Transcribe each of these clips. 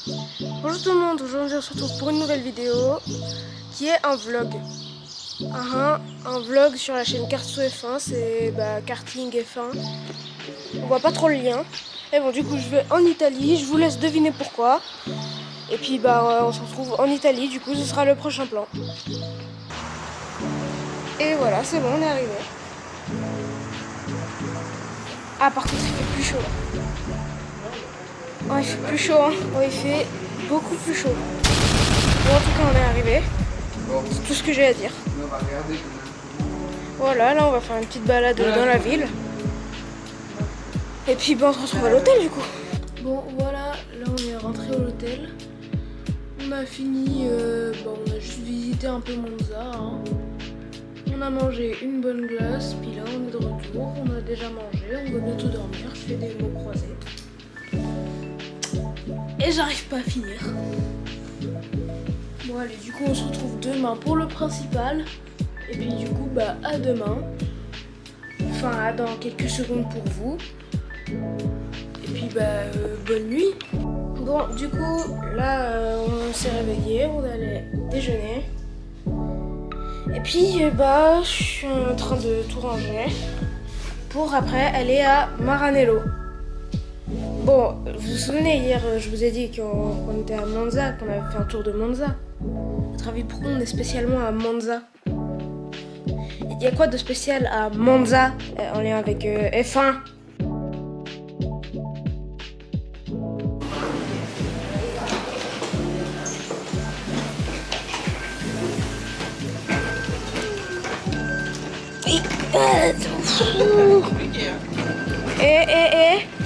Bonjour tout le monde, aujourd'hui on se retrouve pour une nouvelle vidéo qui est un vlog. Un vlog sur la chaîne Kartso F1, c'est karting F1. On voit pas trop le lien. Et bon, du coup je vais en Italie, je vous laisse deviner pourquoi. Et puis on se retrouve en Italie, du coup ce sera le prochain plan. Et voilà, c'est bon, on est arrivé. Ah, par contre il fait plus chaud là. Oh, il fait plus chaud, hein. Oh, il fait beaucoup plus chaud. Bon, en tout cas, on est arrivé. C'est tout ce que j'ai à dire. Voilà, là, on va faire une petite balade dans la ville. Et puis, on se retrouve à l'hôtel, du coup. Bon, voilà, là, on est rentré à l'hôtel. On a fini, on a juste visité un peu Monza. Hein. On a mangé une bonne glace, puis là, on est de retour. On a déjà mangé, on va bientôt dormir. Je fais des mots croisés. Et j'arrive pas à finir. Bon allez, du coup on se retrouve demain pour le principal. Et puis du coup à demain. Enfin dans quelques secondes pour vous. Et puis bonne nuit. Bon du coup là on s'est réveillé, on allait déjeuner. Et puis je suis en train de tout ranger. Pour après aller à Maranello. Bon, vous vous souvenez, hier, je vous ai dit qu'on était à Monza, qu'on avait fait un tour de Monza. Votre avis, pourquoi on est spécialement à Monza? Il y a quoi de spécial à Monza en lien avec F1?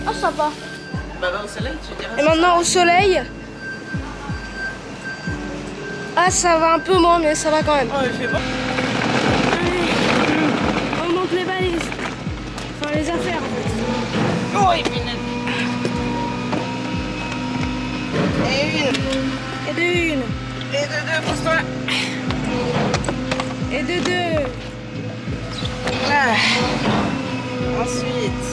Oh, ça va. Au soleil, tu diras. Et maintenant au soleil. Ah, ça va un peu moins, mais ça va quand même. Oh, il fait bon. On monte les valises. Enfin, les affaires en fait. Oh, il minette. Et une. Et de une. Et de deux, pousse-toi. Et de deux. Là. Ensuite.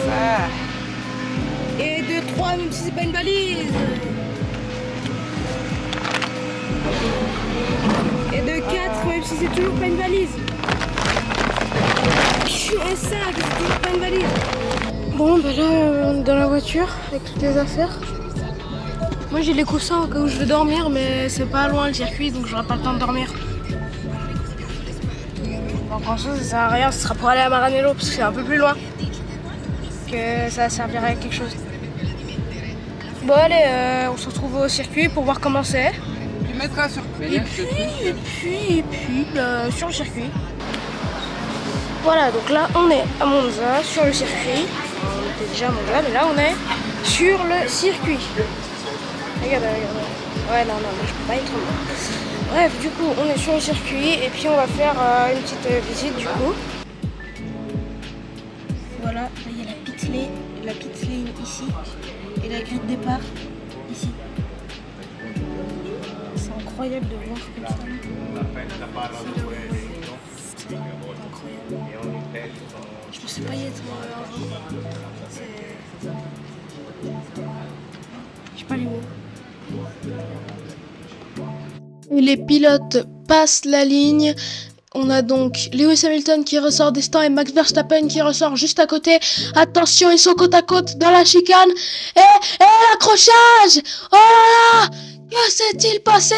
Ça. Et de trois, même si c'est pas une valise. Et de quatre, même si c'est toujours pas une valise. Et ça, c'est toujours pas une valise. Bon, là, on est dans la voiture avec toutes les affaires. Moi, j'ai les coussins au cas où je veux dormir, mais c'est pas loin le circuit, donc j'aurai pas le temps de dormir. Donc en soi, ça sert à rien, ce sera pour aller à Maranello, parce que c'est un peu plus loin. Que ça servirait à quelque chose. Bon, allez, on se retrouve au circuit pour voir comment c'est. Tu mettras sur. Et puis, sur le circuit. Voilà, donc là, on est à Monza, sur le circuit. On était déjà à Monza, mais là, on est sur le circuit. Regarde. Ouais, non, je peux pas être loin. Bref, du coup, on est sur le circuit et puis on va faire une petite visite du coup. Voilà, là, il y a la pit lane ici et la grille de départ ici. C'est incroyable de voir comme ça. C'est incroyable. Je pensais pas y être un jour. J'ai pas les mots. Et les pilotes passent la ligne. On a donc Lewis Hamilton qui ressort des stands et Max Verstappen qui ressort juste à côté. Attention, ils sont côte à côte dans la chicane. Et l'accrochage! Oh là là! Que s'est-il passé?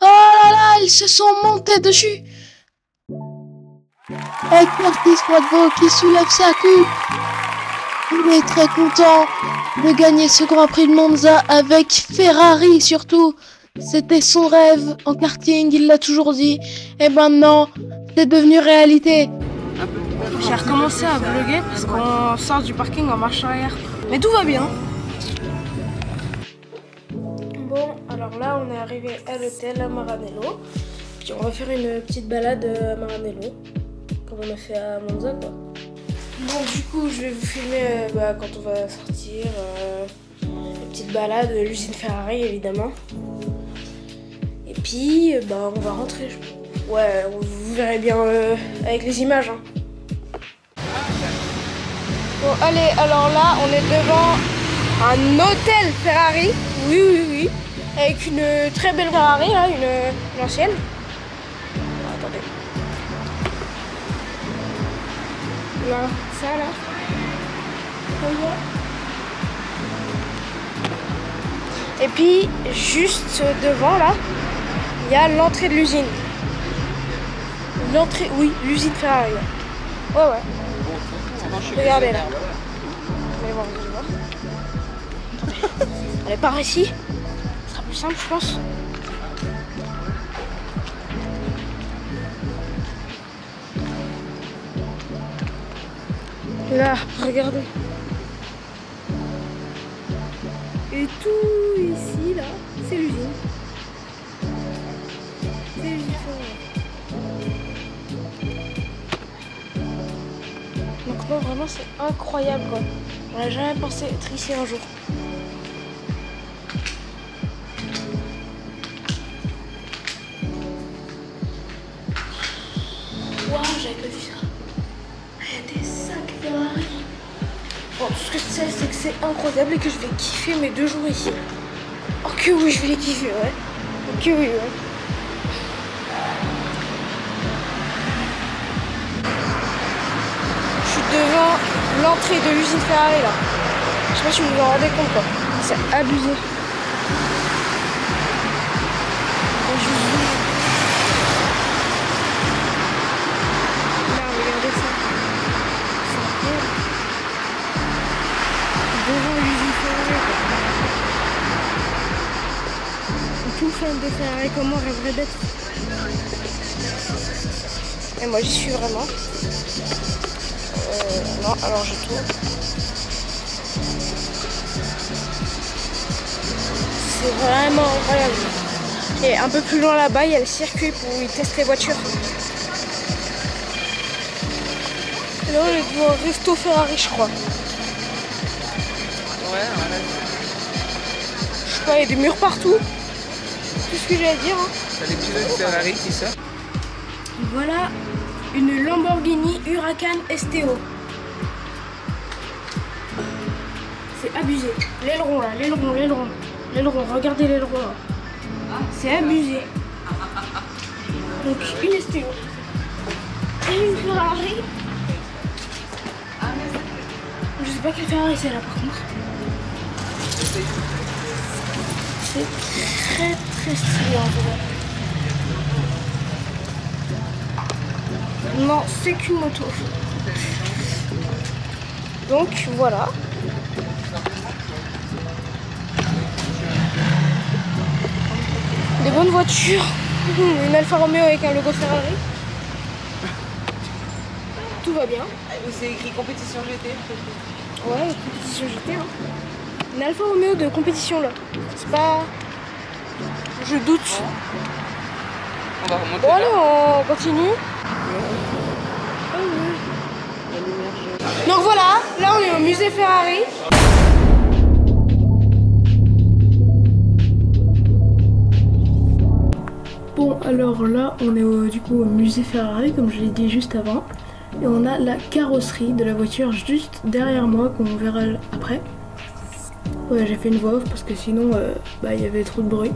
Oh là là, ils se sont montés dessus. Et Curtis Bradford qui soulève sa coupe. Il est très content de gagner ce Grand Prix de Monza avec Ferrari surtout. C'était son rêve en karting, il l'a toujours dit. Et maintenant, c'est devenu réalité. J'ai recommencé à vlogger parce qu'on sort du parking en marche arrière. Mais tout va bien. Bon, alors là, on est arrivé à l'hôtel à Maranello. Puis on va faire une petite balade à Maranello. Comme on a fait à Monza, quoi. Bon, du coup, je vais vous filmer quand on va sortir. Une petite balade de l'usine Ferrari, évidemment. Et puis, on va rentrer. Ouais, vous verrez bien avec les images. Hein. Bon, allez, alors là, on est devant un hôtel Ferrari. Oui, oui, oui. Avec une très belle Ferrari, là, une ancienne. Oh, attendez. Là, ça, là. Et puis, juste devant, là, il y a l'entrée de l'usine. L'entrée, oui, l'usine Ferrari. Ouais, ouais. Regardez là. Vous allez voir, vous allez voir. Attendez. Allez, par ici. Ce sera plus simple, je pense. Là, regardez. Et tout ici, là, c'est l'usine. C'est l'usine Ferrari. Donc non, vraiment c'est incroyable quoi. On n'a jamais pensé être ici un jour. Waouh, j'avais pas vu ça. Il y a des sacs Ferrari. Bon, tout ce que je sais c'est que c'est incroyable et que je vais kiffer mes 2 jours ici. Oh que oui, je vais les kiffer, ouais. Oh que oui, ouais. Devant l'entrée de l'usine Ferrari là. Je sais pas si vous vous en rendez compte quoi. C'est abusé. Là, regardez ça. C'est incroyable. Devant l'usine Ferrari quoi. Tout fan de Ferrari comme moi rêverait d'être. Et moi j'y suis vraiment. Non, alors je tourne. C'est vraiment incroyable. Et un peu plus loin là-bas, il y a le circuit où ils testent les voitures. Et là, on est devant un resto Ferrari, je crois. Ouais, voilà. Je sais pas, il y a des murs partout. Tout ce que j'ai à dire. Hein. T'as les pilotes Ferrari qui sortent. Voilà une Lamborghini Huracan STO. C'est abusé. L'aileron là, l'aileron, regardez l'aileron là. C'est abusé. Donc une STO. Et une Ferrari. Je sais pas quelle Ferrari c'est là par contre. C'est très très stylé en vrai. Non, c'est qu'une moto. Donc voilà. Des bonnes voitures. Une Alfa Romeo avec un logo Ferrari. Tout va bien. C'est écrit compétition GT. Ouais, compétition GT. Hein. Une Alfa Romeo de compétition là. C'est pas... Je doute. On va remonter. Bon allez, on continue. Donc voilà, là on est au musée Ferrari. Bon alors là on est du coup au musée Ferrari comme je l'ai dit juste avant. Et on a la carrosserie de la voiture juste derrière moi qu'on verra après. Ouais, j'ai fait une voix off parce que sinon il y avait trop de bruit.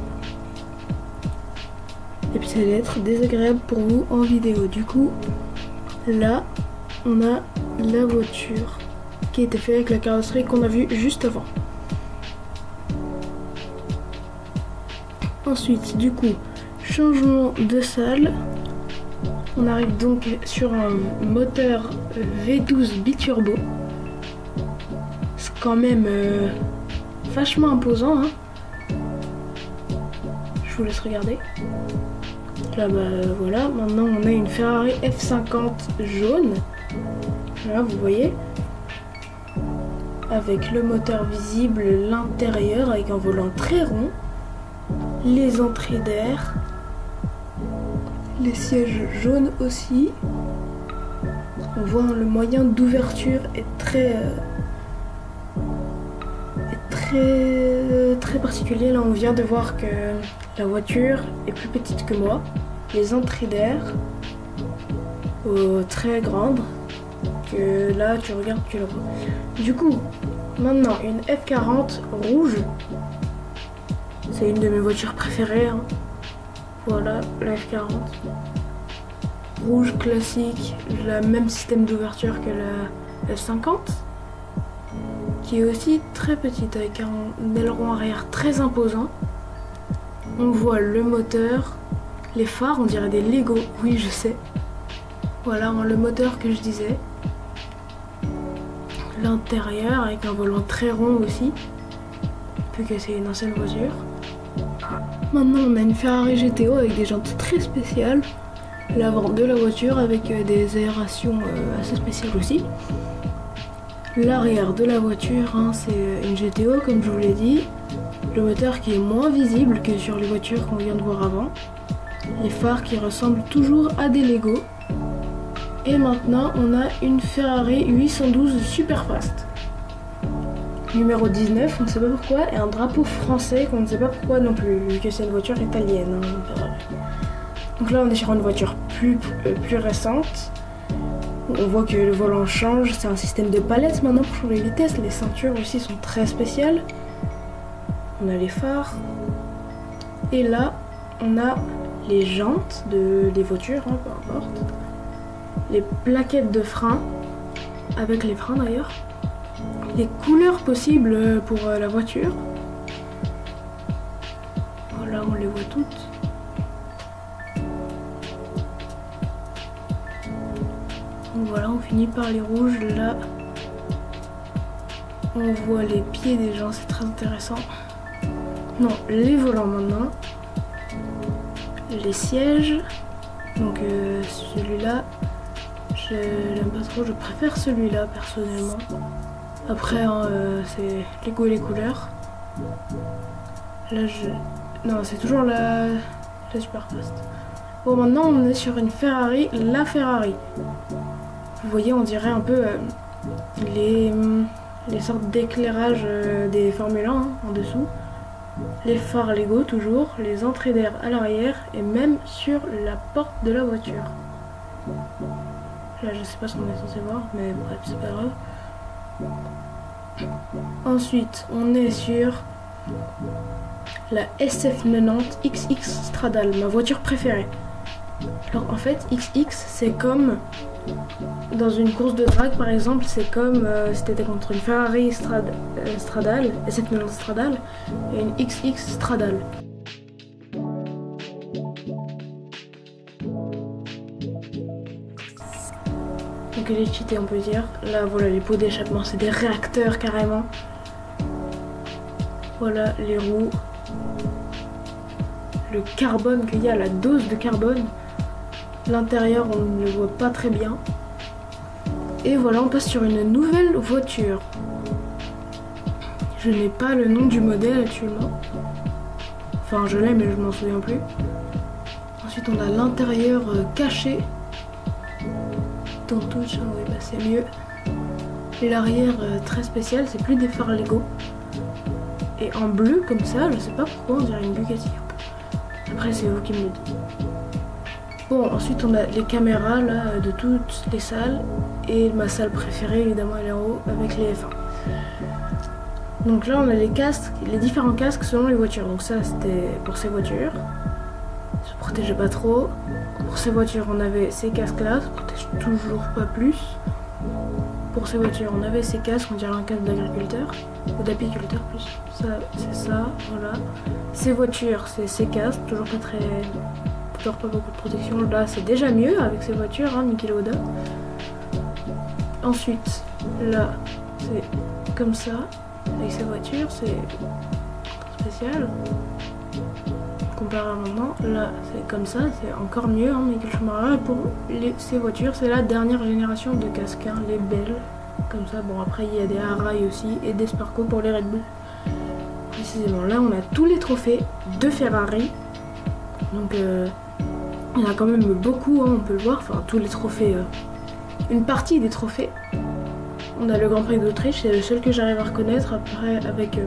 Et puis ça allait être désagréable pour vous en vidéo. Du coup là on a la voiture qui a été faite avec la carrosserie qu'on a vue juste avant. Ensuite, du coup, changement de salle. On arrive donc sur un moteur V12 biturbo. C'est quand même vachement imposant. Hein. Je vous laisse regarder. Là, voilà. Maintenant, on a une Ferrari F50 jaune. Là, vous voyez, avec le moteur visible, l'intérieur avec un volant très rond, les entrées d'air, les sièges jaunes aussi. On voit le moyen d'ouverture est très particulier. Là, on vient de voir que la voiture est plus petite que moi. Les entrées d'air très grandes. que là tu regardes, tu la vois. Du coup, maintenant une F40 rouge. C'est une de mes voitures préférées. Hein. Voilà, la F40. Rouge classique, le même système d'ouverture que la F50. Qui est aussi très petite avec un aileron arrière très imposant. On voit le moteur, les phares, on dirait des Lego, oui je sais. Voilà le moteur que je disais. L'intérieur avec un volant très rond aussi, vu que c'est une ancienne voiture. Maintenant on a une Ferrari GTO avec des jantes très spéciales. L'avant de la voiture avec des aérations assez spéciales aussi. L'arrière de la voiture, hein, c'est une GTO comme je vous l'ai dit. Le moteur qui est moins visible que sur les voitures qu'on vient de voir avant. Les phares qui ressemblent toujours à des Lego. Et maintenant on a une Ferrari 812 Superfast. Numéro 19, on ne sait pas pourquoi, et un drapeau français qu'on ne sait pas pourquoi non plus, vu que c'est une voiture italienne. Hein, donc là on est sur une voiture plus récente. On voit que le volant change, c'est un système de palettes maintenant pour changer les vitesses. Les ceintures aussi sont très spéciales. On a les phares. Et là, on a les jantes des voitures, hein, peu importe. Les plaquettes de frein, avec les freins d'ailleurs. Les couleurs possibles pour la voiture. Voilà, on les voit toutes. Donc voilà, on finit par les rouges. Là, on voit les pieds des gens, c'est très intéressant. Non, les volants maintenant. Les sièges. Donc celui-là, je l'aime pas trop, je préfère celui-là personnellement. Après, hein, c'est les goûts et les couleurs. Là, non, c'est toujours la Superfast. Bon, maintenant, on est sur une Ferrari, la Ferrari. Vous voyez, on dirait un peu les sortes d'éclairage des Formule 1 hein, en dessous. Les phares Lego toujours, les entrées d'air à l'arrière et même sur la porte de la voiture. Là, je sais pas ce qu'on est censé voir, mais bref, c'est pas grave. Ensuite, on est sur la SF90 XX Stradale, ma voiture préférée. Alors en fait, XX, c'est comme dans une course de drag par exemple, c'est comme si t'étais contre une Ferrari Stradale, SF90 Stradale, et une XX Stradale. Donc elle est cheatée on peut dire. Là voilà les pots d'échappement, c'est des réacteurs carrément. Voilà les roues. Le carbone qu'il y a, la dose de carbone. L'intérieur on ne le voit pas très bien. Et voilà on passe sur une nouvelle voiture. Je n'ai pas le nom du modèle actuellement. Enfin je l'ai mais je m'en souviens plus. Ensuite on a l'intérieur caché. Touch, oui, bah c'est mieux. Et l'arrière très spécial, c'est plus des phares Lego. Et en bleu comme ça, je sais pas pourquoi, on dirait une Bugatti. Après c'est vous qui me le dites. Bon, ensuite on a les caméras là de toutes les salles. Et ma salle préférée évidemment elle est en haut avec les F1. Donc là on a les casques, les différents casques selon les voitures. Donc ça c'était pour ces voitures. Ça protégeait pas trop. Pour ces voitures on avait ces casques là, ça protège toujours pas plus. Pour ces voitures on avait ces casques, on dirait un casque d'agriculteur ou d'apiculteur plus. Ça c'est ça, voilà. Ces voitures c'est ces casques, toujours pas beaucoup de protection. Là c'est déjà mieux avec ces voitures, hein, Niki Lauda. Ensuite là c'est comme ça, avec ces voitures c'est spécial. Comparé à maintenant, là c'est comme ça, c'est encore mieux, hein, Michael Schumacher. Pour ces voitures, c'est la dernière génération de casques, hein, les belles, comme ça. Bon après il y a des Arai aussi et des Sparco pour les Red Bull. Précisément, là on a tous les trophées de Ferrari, donc il y en a quand même beaucoup, hein, on peut le voir, enfin tous les trophées, une partie des trophées. On a le Grand Prix d'Autriche, c'est le seul que j'arrive à reconnaître, après avec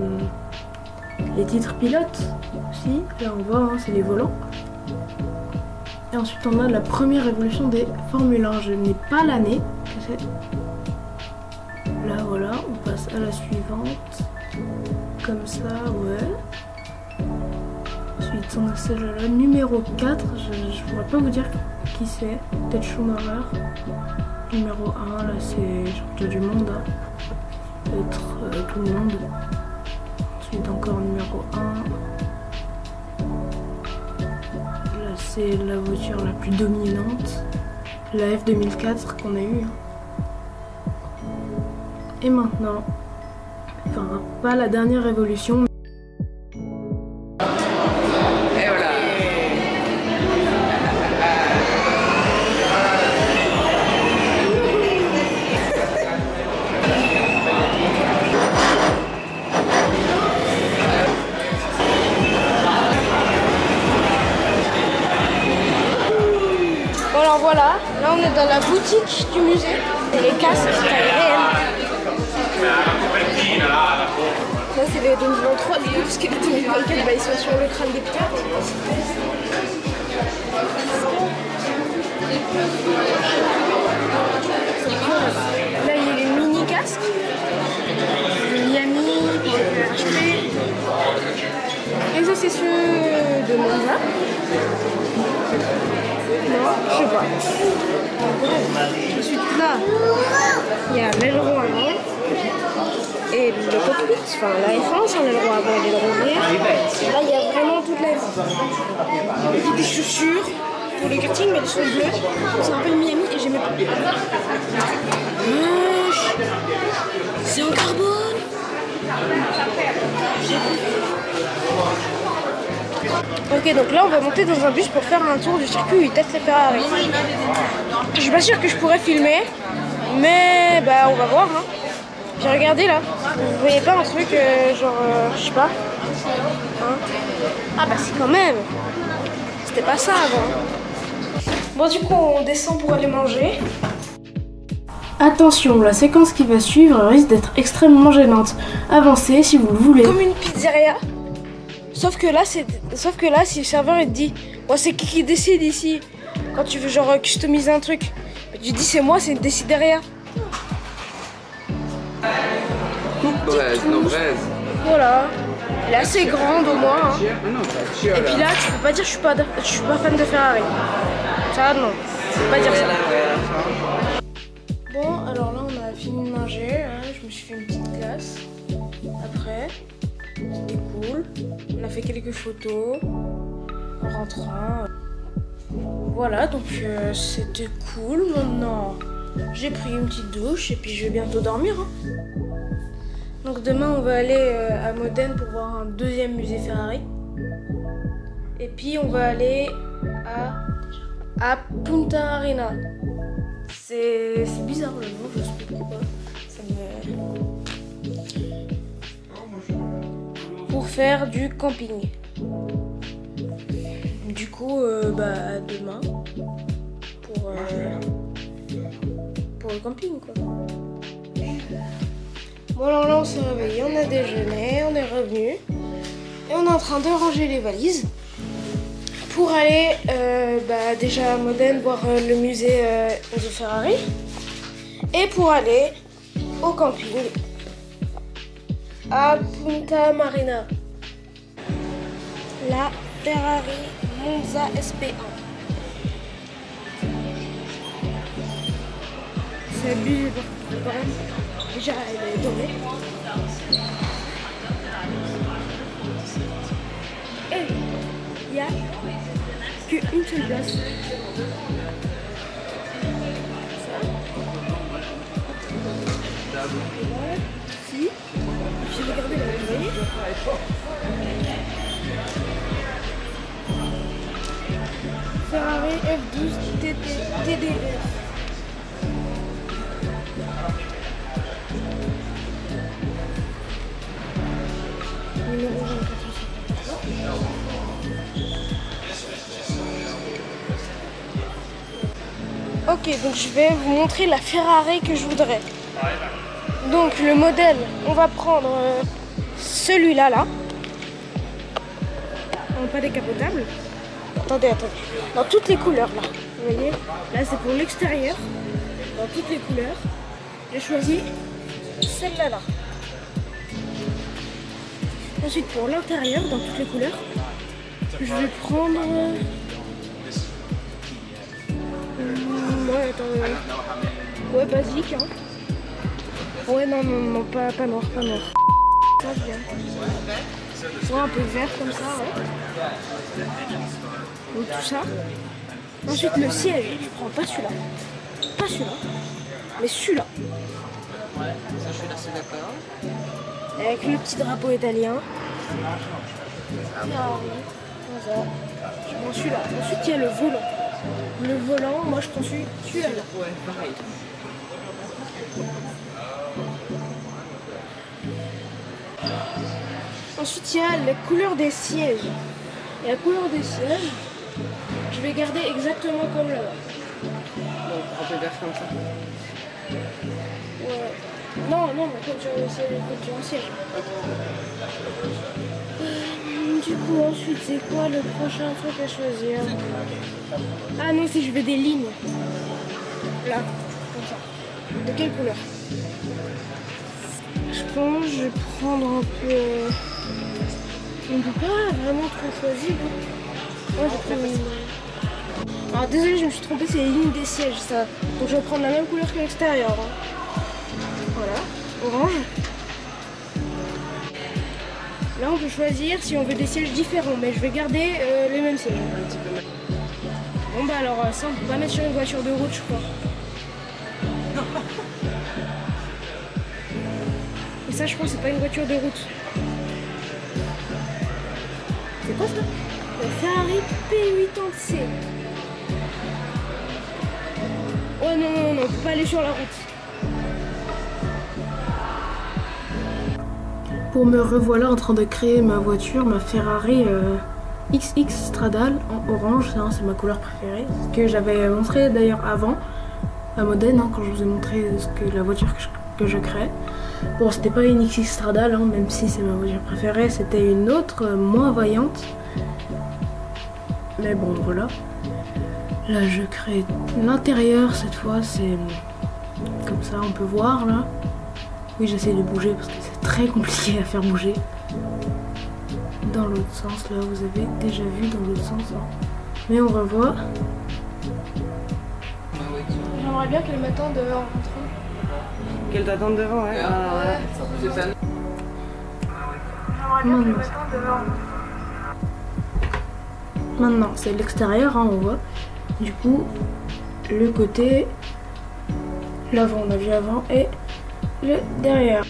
les titres pilotes aussi, là on voit, hein, c'est les volants. Et ensuite on a la première évolution des Formule 1, je n'ai pas l'année que c'est. Là voilà, on passe à la suivante. Comme ça, ouais. Ensuite on a celle-là, numéro 4. Je pourrais pas vous dire qui c'est. Peut-être Schumacher. Numéro 1, là c'est champion du monde. Hein. Peut-être tout le monde. Ensuite encore numéro 1. Là c'est la voiture la plus dominante. La F2004 qu'on a eue. Et maintenant, enfin pas la dernière évolution. Et voilà. Bon alors voilà, là on est dans la boutique du musée. Et les casques taille réelle. Là c'est les 2023 du coup, parce que les 2024 bah, ils sont sur le crâne des pirates. Là il y a les mini casques. Miami, HP. Et ça c'est ceux de Monza. Non, je sais pas. Ensuite là, il y a l'aileron avant. Et le cockpit, enfin la F1 sans l'aileron avant et l'aileron arrière. Là il y a vraiment toute la F1. Des chaussures pour le karting, mais elles sont bleues. Ça rappelle Miami et j'aimais pas. C'est en carbone. Ok, donc là on va monter dans un bus pour faire un tour du circuit où ils testent les Ferrari. Je suis pas sûre que je pourrais filmer, mais bah on va voir. Hein. J'ai regardé là, vous voyez pas un truc genre, je sais pas. Hein. Ah bah si quand même, c'était pas ça avant. Bon du coup on descend pour aller manger. Attention, la séquence qui va suivre risque d'être extrêmement gênante. Avancez si vous le voulez. Comme une pizzeria. Sauf que là, si le serveur il te dit ouais, c'est qui décide ici quand tu veux genre customiser un truc, tu dis c'est moi, c'est une décideria. Voilà. Elle est assez grande au moins. Hein. Et puis là, tu peux pas dire je suis pas fan de Ferrari. Ça non. Tu peux pas dire ça. Bon, alors là on a fini de manger. Hein. Je me suis fait une petite glace. Après. C'était cool. On a fait quelques photos en rentrant. Voilà, donc c'était cool. Maintenant, j'ai pris une petite douche et puis je vais bientôt dormir. Hein. Donc demain, on va aller à Modène pour voir un deuxième musée Ferrari. Et puis on va aller à Punta Marina. C'est bizarre le nom, je sais pas pourquoi. Pour faire du camping. Du coup, bah demain pour le camping quoi. Bon alors là on s'est réveillé, on a déjeuné, on est revenu et on est en train de ranger les valises pour aller bah, déjà à Modène voir le musée Enzo Ferrari et pour aller au camping à Punta Marina. La Ferrari Monza SP1. C'est abusé quand même. Déjà elle est dorée. Et il n'y a qu'une seule place. Ça. Ici. J'ai regardé là, vous voyez ? Ferrari F12 TDF. Numéro 24. Ok, donc je vais vous montrer la Ferrari que je voudrais. Donc le modèle, on va prendre celui-là, là. Pas décapotable. Attendez. Dans toutes les couleurs, là. Vous voyez? Là, c'est pour l'extérieur. Dans toutes les couleurs. J'ai choisi celle-là là. Ensuite pour l'intérieur, dans toutes les couleurs, je vais prendre... ouais, attends, ouais, basique, hein. Ouais, non, non, non, pas noir, pas noir. Ça, bien. Ouais, un peu vert comme ça, ouais. Donc tout ça. Ensuite, le siège, je prends pas celui-là. Pas celui-là. Mais celui-là. Ça, je suis assez d'accord. Avec le petit drapeau italien. Ferrari. Comme ça. Je prends celui-là. Ensuite, il y a le volant. Le volant, moi, je prends celui-là. Ouais, pareil. Ensuite, il y a la couleur des sièges. Et la couleur des sièges, je vais garder exactement comme là-bas. Donc, un peu vert comme ça. Ouais. Non, non, mais quand tu as un siège. Du coup, ensuite, c'est quoi le prochain truc à choisir? Ah non, si je veux des lignes. Là, comme ça. De quelle couleur? Je pense que je vais prendre un peu... On ne peut pas vraiment trop choisir. Moi, je prends une... Alors désolé, je me suis trompée, c'est les lignes des sièges, ça. Donc je vais prendre la même couleur que l'extérieur. Hein. Voilà, orange. Là, on peut choisir si on veut des sièges différents, mais je vais garder les mêmes sièges. Bon bah alors ça, on peut pas mettre sur une voiture de route, je crois. Et ça, je pense, c'est pas une voiture de route. C'est quoi ça? Le Ferrari P80C. Oh non, non, non, on peut pas aller sur la route. Pour me revoilà en train de créer ma voiture, ma Ferrari XX Stradale en orange, c'est ma couleur préférée. Ce que j'avais montré d'ailleurs avant à Modène, hein, quand je vous ai montré la voiture que je crée. Bon, c'était pas une XX Stradale, hein, même si c'est ma voiture préférée, c'était une autre moins vaillante. Mais bon, voilà. Là, je crée l'intérieur cette fois, c'est comme ça, on peut voir là. Oui, j'essaie de bouger parce que c'est très compliqué à faire bouger. Dans l'autre sens, là, vous avez déjà vu dans l'autre sens. Hein. Mais on revoit. J'aimerais bien qu'elle m'attende en rentrant. Qu'elle t'attende devant, ouais. Ah, ouais. C'est ça. J'aimerais bien qu'elle m'attende devant. Maintenant, c'est l'extérieur, hein, on voit. Du coup, le côté, l'avant, on a vu avant, et le derrière.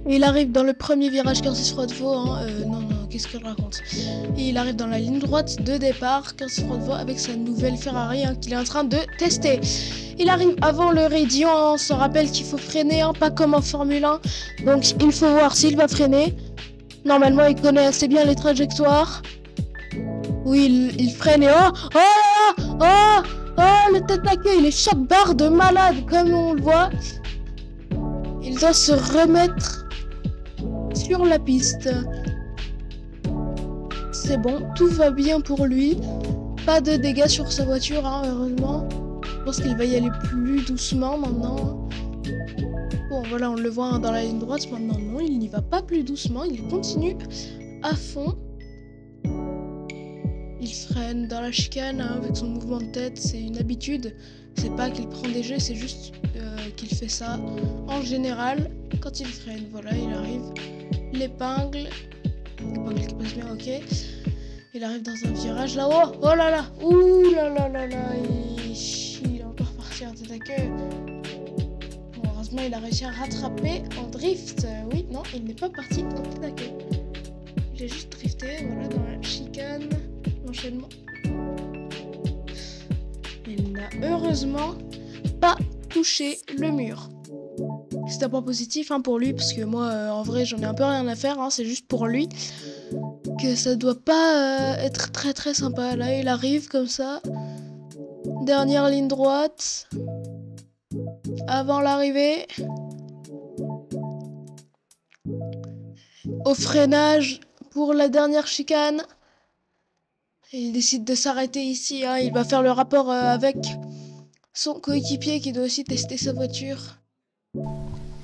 Il arrive dans le premier virage 15 Froidevaux, hein, non, qu'est-ce que je raconte? Et il arrive dans la ligne droite de départ, 15 Froidevaux, avec sa nouvelle Ferrari hein, qu'il est en train de tester. Il arrive avant le Raidillon, hein, on se rappelle qu'il faut freiner, hein, pas comme en Formule 1. Donc il faut voir s'il va freiner. Normalement, il connaît assez bien les trajectoires. Oui, il freine et le tête d'accueil, il est choc barre de malade, comme on le voit. Il doit se remettre sur la piste. C'est bon, tout va bien pour lui. Pas de dégâts sur sa voiture, hein, heureusement. Je pense qu'il va y aller plus doucement maintenant. Bon, voilà, on le voit hein, dans la ligne droite. Maintenant, non, il n'y va pas plus doucement. Il continue à fond. Il freine dans la chicane hein, avec son mouvement de tête. C'est une habitude. C'est pas qu'il prend des jets, c'est juste qu'il fait ça en général quand il freine. Voilà, il arrive. L'épingle qui passe bien, ok. Il arrive dans un virage là. Oh là là. Ouh là là là là. Il est encore parti en tête d'accueil. Bon, heureusement, il a réussi à rattraper en drift. Oui, non, il n'est pas parti en tête d'accueil. Il a juste drifté, voilà, dans la chicane. L'enchaînement. Il n'a heureusement pas touché le mur. C'est un point positif hein, pour lui, parce que moi, en vrai, j'en ai un peu rien à faire. Hein, c'est juste pour lui que ça doit pas être très très sympa. Là, il arrive comme ça. Dernière ligne droite. Avant l'arrivée. Au freinage pour la dernière chicane. Il décide de s'arrêter ici. Hein. Il va faire le rapport avec son coéquipier qui doit aussi tester sa voiture.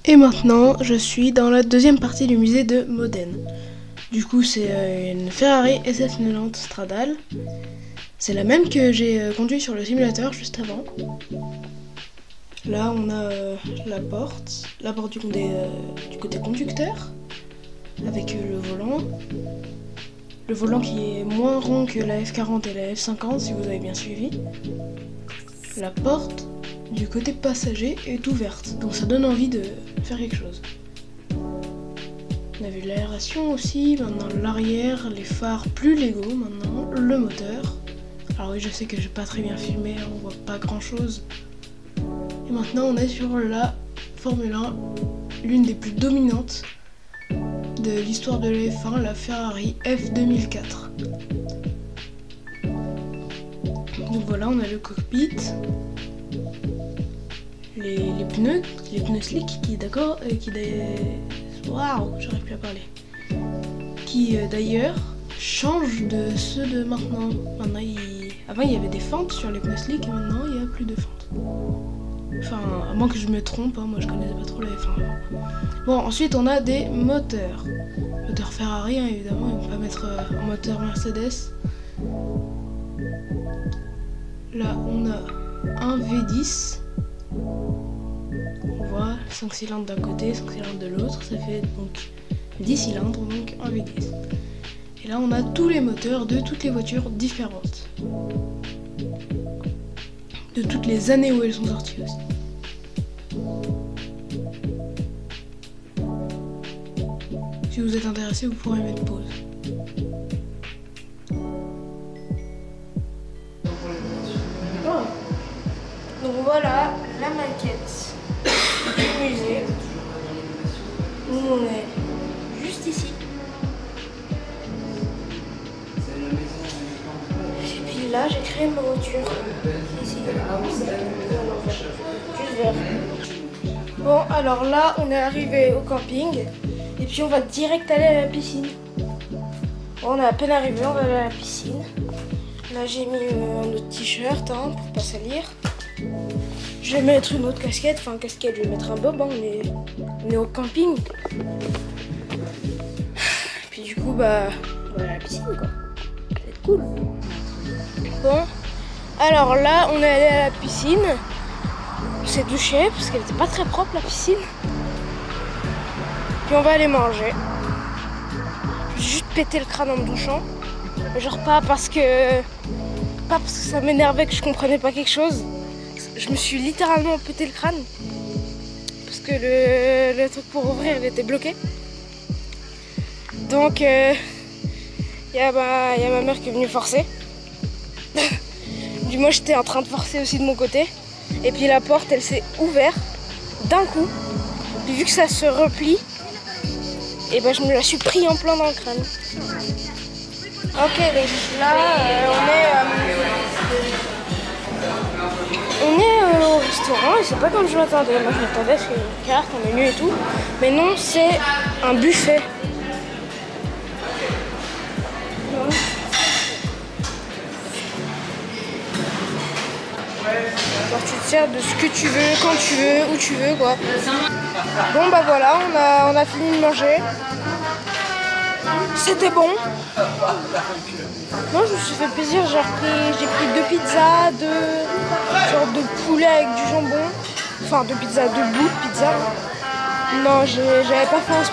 Et maintenant, je suis dans la deuxième partie du musée de Modène. Du coup, c'est une Ferrari SF90 Stradale. C'est la même que j'ai conduit sur le simulateur juste avant. Là, on a la porte du côté conducteur, avec le volant. Le volant qui est moins rond que la F40 et la F50, si vous avez bien suivi. La porte du côté passager est ouverte, donc ça donne envie de faire quelque chose. On a vu l'aération aussi, maintenant l'arrière, les phares plus légaux maintenant, le moteur. Alors oui, je sais que j'ai pas très bien filmé, on voit pas grand chose. Et maintenant on est sur la Formule 1, l'une des plus dominantes de l'histoire de la F1, la Ferrari F2004. Donc voilà, on a le cockpit, les pneus slick waouh, j'arrive plus à parler. Qui d'ailleurs changent de ceux de maintenant. Avant il y avait des fentes sur les pneus slick et maintenant il n'y a plus de fentes. Enfin, à moins que je me trompe, hein, moi je connaissais pas trop la F1 avant. Bon, ensuite on a des moteurs. Moteur Ferrari, hein, évidemment, ils vont pas mettre un moteur Mercedes. Là on a un V10. On voit 5 cylindres d'un côté, 5 cylindres de l'autre, ça fait donc 10 cylindres, donc un V10. Et là on a tous les moteurs de toutes les voitures différentes. De toutes les années où elles sont sorties aussi. Si vous êtes intéressé, vous pourrez mettre pause. Bon. Donc voilà la maquette du musée. Nous on est juste ici. Et puis là j'ai créé ma voiture. Ici. Juste vert. Bon alors là on est arrivé au camping. Et puis on va direct aller à la piscine. Bon, on est à peine arrivé, on va aller à la piscine. Là j'ai mis un autre t-shirt hein, pour pas salir. Je vais mettre une autre casquette, enfin casquette, je vais mettre un bob, hein, on est au camping. Et puis du coup bah on va à la piscine quoi. Ça va être cool. Bon, alors là on est allé à la piscine. On s'est douché parce qu'elle était pas très propre la piscine. Puis on va aller manger. J'ai juste pété le crâne en me douchant. Genre pas parce que ça m'énervait que je comprenais pas quelque chose. Je me suis littéralement pété le crâne. Parce que le truc pour ouvrir il était bloqué. Donc y a ma mère qui est venue forcer. Du moins j'étais en train de forcer aussi de mon côté. Et puis la porte elle s'est ouverte d'un coup. Puis vu que ça se replie, et ben je me la suis pris en plein dans le crâne. Ok, donc là on est au restaurant et c'est pas comme je m'attendais. Moi je m'attendais parce qu'il y a une carte, un menu et tout. Mais non, c'est un buffet. Alors tu te sers de ce que tu veux, quand tu veux, où tu veux quoi. Bon bah voilà, on a fini de manger. C'était bon. Moi je me suis fait plaisir, j'ai pris 2 pizzas, 2 sortes de poulet avec du jambon. Enfin 2 pizzas, 2 bouts de pizza. Non, j'avais pas faim à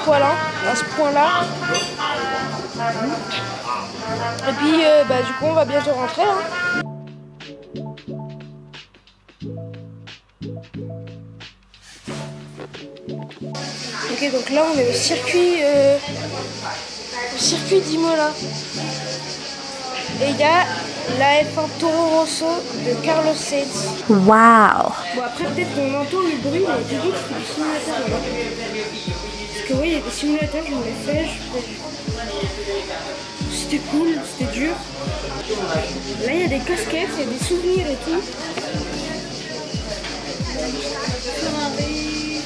ce point-là. Et puis bah du coup on va bientôt rentrer. Hein. Ok, donc là on est au circuit d'Imola. Et il y a la F1 Toro Rosso de Carlos Sainz. Waouh! Bon après peut-être qu'on entend le bruit, mais j'ai dit que c'était des simulateurs là-bas. Parce que oui, il y a des simulateurs, j'en ai fait, c'était cool, c'était dur. Là il y a des casquettes, il y a des souvenirs et tout. Ferrari,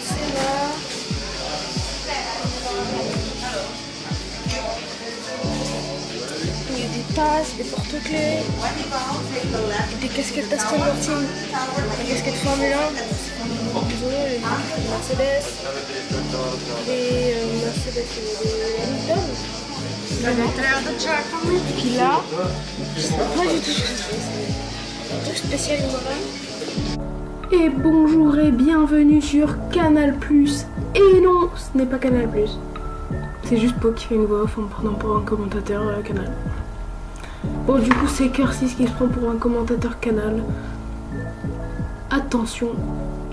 c'est là. Il y a des face, des porte-clés, des casquettes Aston Martin, des casquettes Formule 1, les Mercedes, des Mercedes et des Hamilton. Et puis là, je sais pas du tout ce que c'est. Un truc spécial Imola. Et bonjour et bienvenue sur Canal+. Et non, ce n'est pas Canal+. C'est juste Pau qui fait une voix off en prenant pour un commentateur Canal. Bon, du coup, c'est Cœur6 qui se prend pour un commentateur Canal. Attention,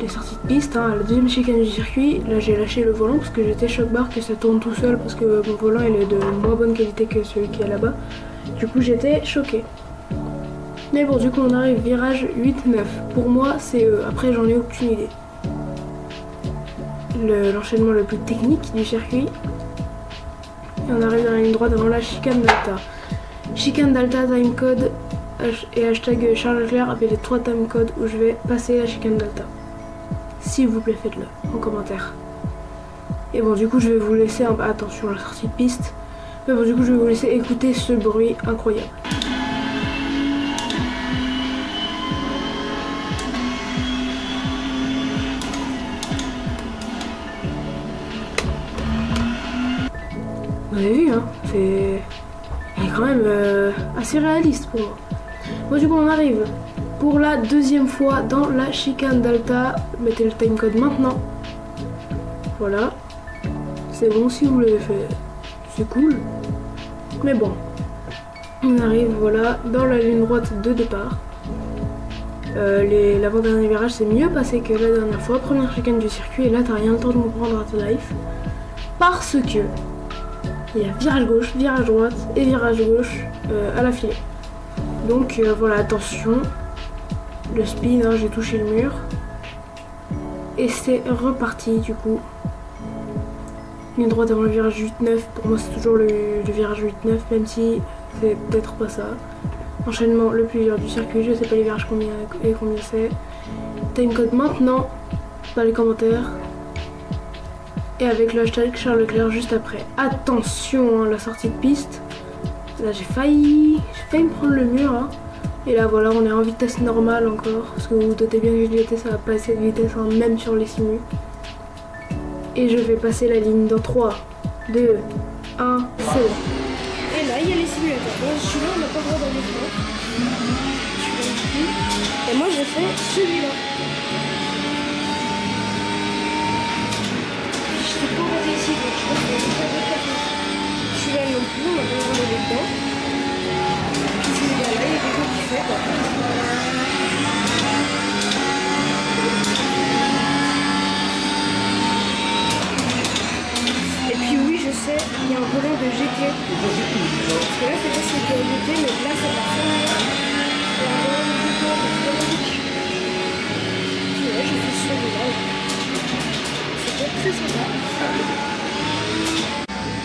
les sorties de piste, hein, à la deuxième chicane du circuit. Là, j'ai lâché le volant parce que j'étais choc-barre que ça tourne tout seul parce que mon volant il est de moins bonne qualité que celui qui est là-bas. Du coup, j'étais choquée. Mais bon, du coup, on arrive virage 8-9. Pour moi, c'est après, j'en ai aucune idée. L'enchaînement le plus technique du circuit. Et on arrive dans la ligne droite avant la chicane d'Alta. Chicane d'Alta, timecode et hashtag Charles Leclerc avec les 3 timecodes où je vais passer la chicane d'Alta. S'il vous plaît, faites-le en commentaire. Et bon, du coup, je vais vous laisser attention à la sortie de piste. Mais bon, du coup, je vais vous laisser écouter ce bruit incroyable. Vous avez vu, hein, c'est quand même assez réaliste pour moi. Bon, du coup, on arrive pour la deuxième fois dans la chicane d'Alta. Mettez le timecode maintenant. Voilà. C'est bon si vous l'avez fait. C'est cool. Mais bon. On arrive, voilà, dans la ligne droite de départ. L'avant-dernier virage s'est mieux passé que la dernière fois. Première chicane du circuit. Et là, t'as rien le temps de comprendre à ta life. Parce que il y a virage gauche, virage droite et virage gauche à la filée. Donc voilà, attention. Le spin, hein, j'ai touché le mur. Et c'est reparti du coup. Ligne droite avant le virage 8-9. Pour moi, c'est toujours le virage 8-9, même si c'est peut-être pas ça. Enchaînement le plus dur du circuit. Je sais pas les virages combien c'est. Timecode maintenant dans les commentaires. Et avec le hashtag Charles Leclerc juste après. Attention, hein, la sortie de piste. Là, j'ai failli me prendre le mur. Hein. Et là, voilà, on est en vitesse normale encore. Parce que vous vous doutez bien que GT, ça va passer de vitesse, hein, même sur les simus. Et je vais passer la ligne dans 3, 2, 1, c'est bon. Et là, il y a les simulateurs. Bon, celui-là, on n'a pas le droit d'aller dedans. Et moi, j'ai fait celui-là. Je t'ai pas regardé ici, donc je pense que je vais pas faire. Celui-là non plus, on n'a pas le droit d'aller dedans. Puis celui-là, il y a quelqu'un qui fait. Et puis oui, je sais, il y a un volant de GT. Parce que là, c'est pas celui qui est GT, mais là, ça va faire. Il y a un volant de GT électronique. Puis ouais, j'ai fait celui-là. C'était très sympa.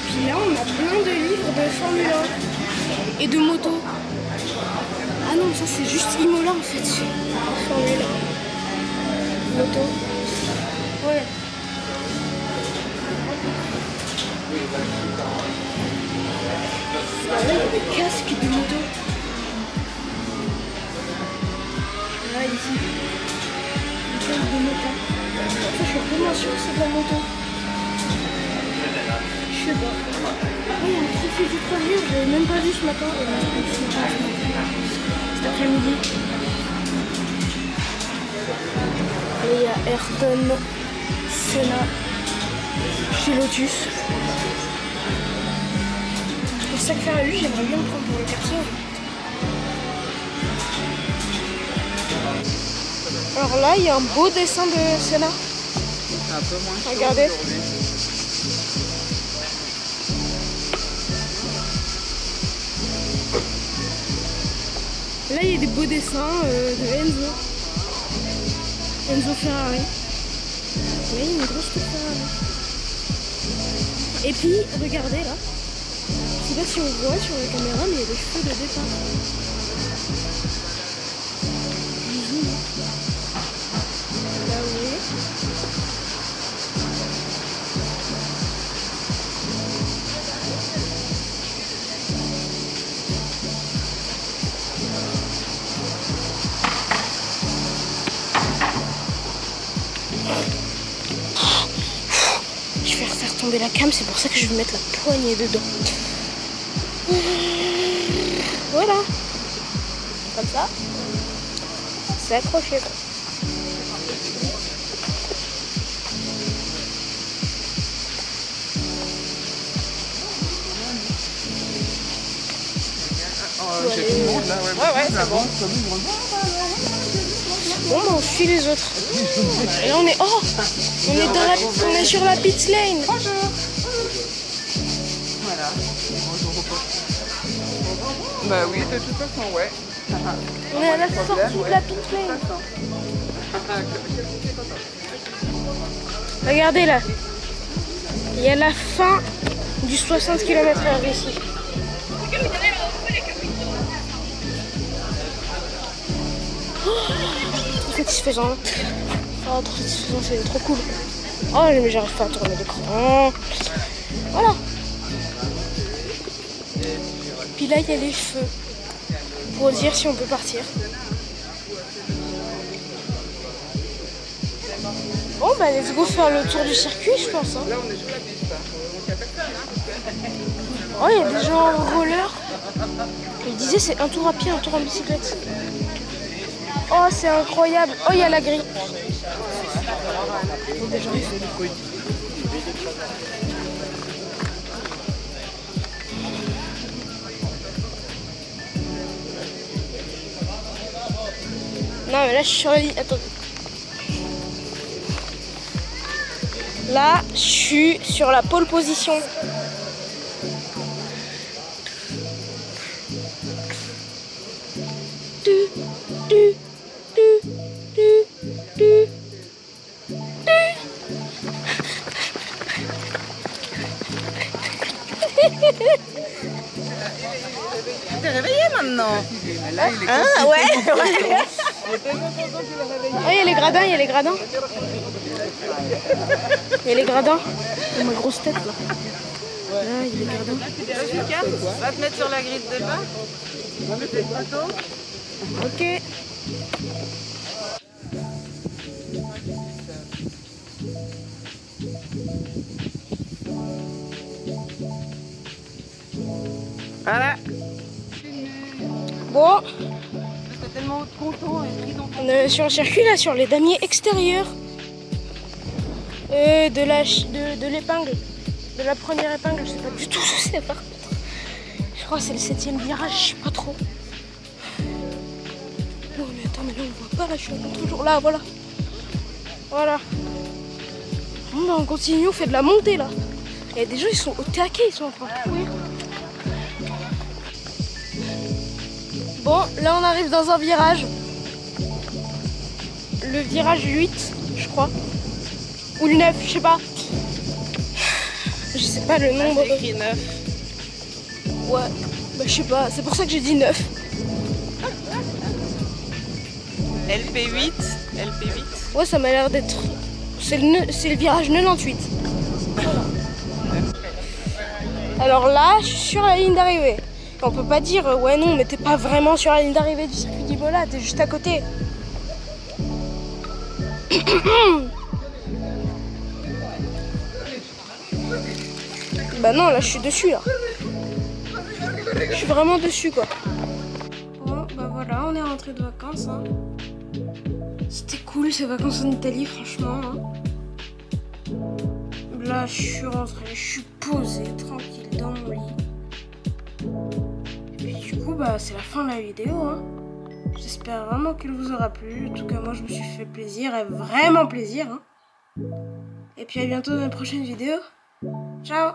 Puis là, on a plein de livres de Formule 1 et de moto. Ah non, ça c'est juste Imola en fait. Formule 1. Moto. Ouais. Là, il y a des casques de moto. Là, ici. Des casques de moto. Ça, je suis vraiment sûr que c'est de la moto. Je sais pas. Oh, il y a un trophée du troisième, je l'avais même pas vu ce matin. Cet après-midi. Et il y a Ayrton Senna chez Lotus. Pour ça que faire à lui, j'aimerais bien le prendre pour le perso. Alors là, il y a un beau dessin de Senna. Un peu moins. Regardez. Là, il y a des beaux dessins de Enzo. Enzo Ferrari. Là, il y a une grosse Ferrari. Et puis, regardez là. Je sais pas si on voit sur la caméra, mais il y a des cheveux de départ. Là, vous voyez. Je vais refaire tomber la cam, c'est pour ça que je vais mettre la poignée dedans. Voilà. Comme ça. C'est accroché. J'ai tout le monde là, ouais, c'est bon. Bon, bah, on suit les autres. Et là, on est, on est sur la pit lane. Bonjour. Voilà. Bah oui, de toute façon, ouais. On est à la sortie de la pit lane. Regardez là. Il y a la fin du 60 km/h ici. Trop satisfaisant. Oh, trop satisfaisant, c'est trop cool. Oh, mais j'arrive pas à tourner l'écran. Voilà. Puis là, il y a les feux pour dire si on peut partir. Bon, bah, let's go faire le tour du circuit, je pense. Hein. Là, on est sur la piste. Donc, il n'y a personne. Oh, il y a des gens en roller. Il disait c'est un tour à pied, un tour en bicyclette. Oh, c'est incroyable. Oh, il y a la grille. Non, mais là, je suis sur la ligne. Attendez. Là, je suis sur la pole position. T'es réveillé maintenant? Ah ouais, ouais. Oh, il y a les gradins, il y a les gradins. Il y a les gradins. Oh, ma grosse tête là. Là, il y a les gradins. Lucas, va te mettre sur la grille de départ. Ok. Voilà. Bon, J'étais tellement content et pris dans on est sur le circuit là, sur les damiers extérieurs de l'épingle, de la première épingle. Je sais pas du tout où c'est par contre. Je crois que c'est le 7e virage, je sais pas trop. Non mais attends, mais là on voit pas là, je suis à contre-jour. Là, voilà. Voilà. Bon, bah, on continue, on fait de la montée là. Il y a des gens, ils sont au taquet, ils sont en train de courir. Bon, là on arrive dans un virage. Le virage 8, je crois. Ou le 9, je sais pas. Je sais pas le nombre. J'ai écrit 9. Ouais, bah je sais pas, c'est pour ça que j'ai dit 9. LP8. LP8. Ouais, ça m'a l'air d'être... C'est le virage 98. Voilà. Alors là, je suis sur la ligne d'arrivée. On peut pas dire, ouais non, mais t'es pas vraiment sur la ligne d'arrivée du circuit d'Imola, t'es juste à côté. Bah non, là je suis dessus là. Je suis vraiment dessus quoi. Bon, bah voilà, on est rentré de vacances. Hein. C'était cool ces vacances en Italie, franchement. Hein. Là, je suis rentrée, je suis posée, tranquille, dans mon lit. Et puis du coup, bah c'est la fin de la vidéo. Hein. J'espère vraiment qu'elle vous aura plu. En tout cas, moi, je me suis fait plaisir, et vraiment plaisir. Hein. Et puis à bientôt dans une prochaine vidéo. Ciao!